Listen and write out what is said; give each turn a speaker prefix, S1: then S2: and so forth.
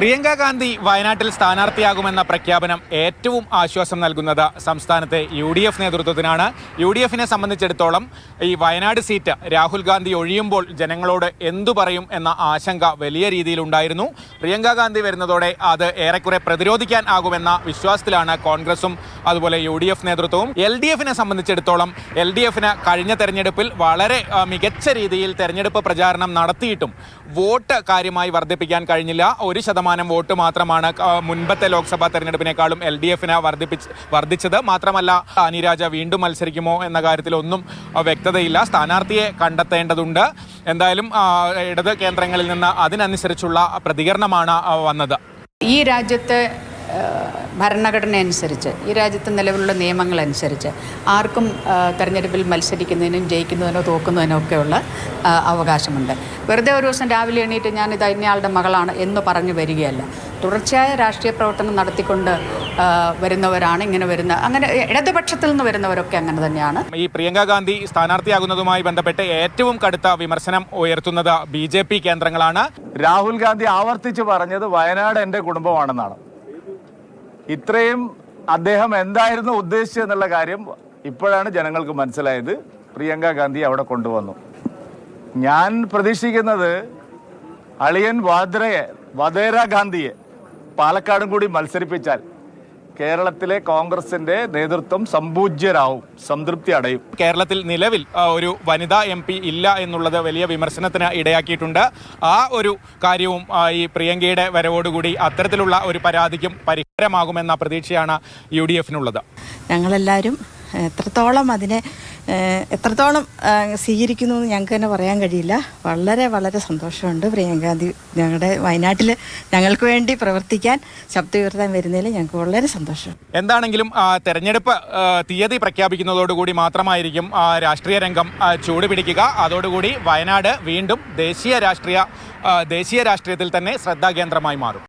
S1: പ്രിയങ്ക ഗാന്ധി വയനാട്ടിൽ സ്ഥാനാർത്ഥിയാകുമെന്ന പ്രഖ്യാപനം ഏറ്റവും ആശ്വാസം നൽകുന്നത് സംസ്ഥാനത്തെ UDF നേതൃത്വത്തിനാണ്. UDFനെ സംബന്ധിച്ചിടത്തോളം ഈ വയനാട് സീറ്റ് രാഹുൽ ഗാന്ധി ഒഴിയുമ്പോൾ ജനങ്ങളോട് എന്തു പറയും എന്ന ആശങ്ക വലിയ രീതിയിലുണ്ടായിരുന്നു. പ്രിയങ്ക ഗാന്ധി വരുന്നതോടെ അത് ഏറെക്കുറെ പ്രതിരോധിക്കാൻ ആകുമെന്ന വിശ്വാസത്തിലാണ് കോൺഗ്രസും അതുപോലെ UDF നേതൃത്വവും. LDFനെ സംബന്ധിച്ചിടത്തോളം LDFന് കഴിഞ്ഞ തെരഞ്ഞെടുപ്പിൽ വളരെ മികച്ച രീതിയിൽ തെരഞ്ഞെടുപ്പ് പ്രചാരണം നടത്തിയിട്ടും വോട്ട് കാര്യമായി വർദ്ധിപ്പിക്കാൻ കഴിഞ്ഞില്ല. 1% വോട്ട് മാത്രമാണ് മുൻപത്തെ ലോക്സഭാ തെരഞ്ഞെടുപ്പിനേക്കാളും LDFന് വർദ്ധിച്ചത്. മാത്രമല്ല അനിരാജ വീണ്ടും മത്സരിക്കുമോ എന്ന കാര്യത്തിൽ ഒന്നും വ്യക്തതയില്ല. സ്ഥാനാർത്ഥിയെ കണ്ടെത്തേണ്ടതുണ്ട്. എന്തായാലും ഇടത് കേന്ദ്രങ്ങളിൽ നിന്ന് അതിനനുസരിച്ചുള്ള പ്രതികരണമാണ് വന്നത്.
S2: ഈ രാജ്യത്തെ ഭരണഘടന അനുസരിച്ച്, ഈ രാജ്യത്തെ നിലവിലുള്ള നിയമങ്ങളനുസരിച്ച് ആർക്കും തെരഞ്ഞെടുപ്പിൽ മത്സരിക്കുന്നതിനും ജയിക്കുന്നതിനോ തോക്കുന്നതിനോ ഒക്കെയുള്ള അവകാശമുണ്ട്. വെറുതെ ഒരു ദിവസം രാവിലെ എണീറ്റ് ഞാനിത് ഇന്നയാളുടെ മകളാണ് എന്ന് പറഞ്ഞു വരികയല്ല. തുടർച്ചയായ രാഷ്ട്രീയ പ്രവർത്തനം നടത്തിക്കൊണ്ട് വരുന്നവരാണ് ഇങ്ങനെ വരുന്ന, അങ്ങനെ ഇടതുപക്ഷത്തിൽ നിന്ന് വരുന്നവരൊക്കെ അങ്ങനെ തന്നെയാണ്.
S1: ഈ പ്രിയങ്ക ഗാന്ധി സ്ഥാനാർത്ഥിയാകുന്നതുമായി ബന്ധപ്പെട്ട് ഏറ്റവും കടുത്ത വിമർശനം ഉയർത്തുന്നത് BJP കേന്ദ്രങ്ങളാണ്.
S3: രാഹുൽ ഗാന്ധി ആവർത്തിച്ച് പറഞ്ഞത് വയനാട് എൻ്റെ കുടുംബമാണെന്നാണ്. ഇത്രയും അദ്ദേഹം എന്തായിരുന്നു ഉദ്ദേശിച്ചതെന്നുള്ള കാര്യം ഇപ്പോഴാണ് ജനങ്ങൾക്ക് മനസ്സിലായത്. പ്രിയങ്ക ഗാന്ധി അവിടെ കൊണ്ടുവന്നു. ഞാൻ പ്രതീക്ഷിക്കുന്നത് അളിയൻ വധേര ഗാന്ധിയെ പാലക്കാടും കൂടി മത്സരിപ്പിച്ചാൽ കേരളത്തിലെ കോൺഗ്രസിന്റെ നേതൃത്വം സമ്പൂജ്യരാവും, സംതൃപ്തി അടയും.
S1: കേരളത്തിൽ നിലവിൽ ഒരു വനിതാ MP ഇല്ല എന്നുള്ളത് വലിയ വിമർശനത്തിന് ഇടയാക്കിയിട്ടുണ്ട്. ആ ഒരു കാര്യവും ഈ പ്രിയങ്കയുടെ വരവോടുകൂടി അത്തരത്തിലുള്ള ഒരു പരാതിക്കും പരിഹാരമാകുമെന്ന പ്രതീക്ഷയാണ് UDFനുള്ളത്.
S4: ഞങ്ങളെല്ലാവരും എത്രത്തോളം സ്വീകരിക്കുന്നു എന്ന് ഞങ്ങൾക്ക് തന്നെ പറയാൻ കഴിയില്ല. വളരെ വളരെ സന്തോഷമുണ്ട്. പ്രിയങ്ക ഗാന്ധി ഞങ്ങളുടെ വയനാട്ടിൽ ഞങ്ങൾക്ക് വേണ്ടി പ്രവർത്തിക്കാൻ, ശബ്ദം ഉയർത്താൻ വരുന്നതിൽ ഞങ്ങൾക്ക് വളരെ സന്തോഷം.
S1: എന്താണെങ്കിലും തെരഞ്ഞെടുപ്പ് തീയതി പ്രഖ്യാപിക്കുന്നതോടുകൂടി മാത്രമായിരിക്കും രാഷ്ട്രീയ രംഗം ചൂടുപിടിക്കുക. അതോടുകൂടി വയനാട് വീണ്ടും ദേശീയ രാഷ്ട്രീയത്തിൽ തന്നെ ശ്രദ്ധാകേന്ദ്രമായി മാറും.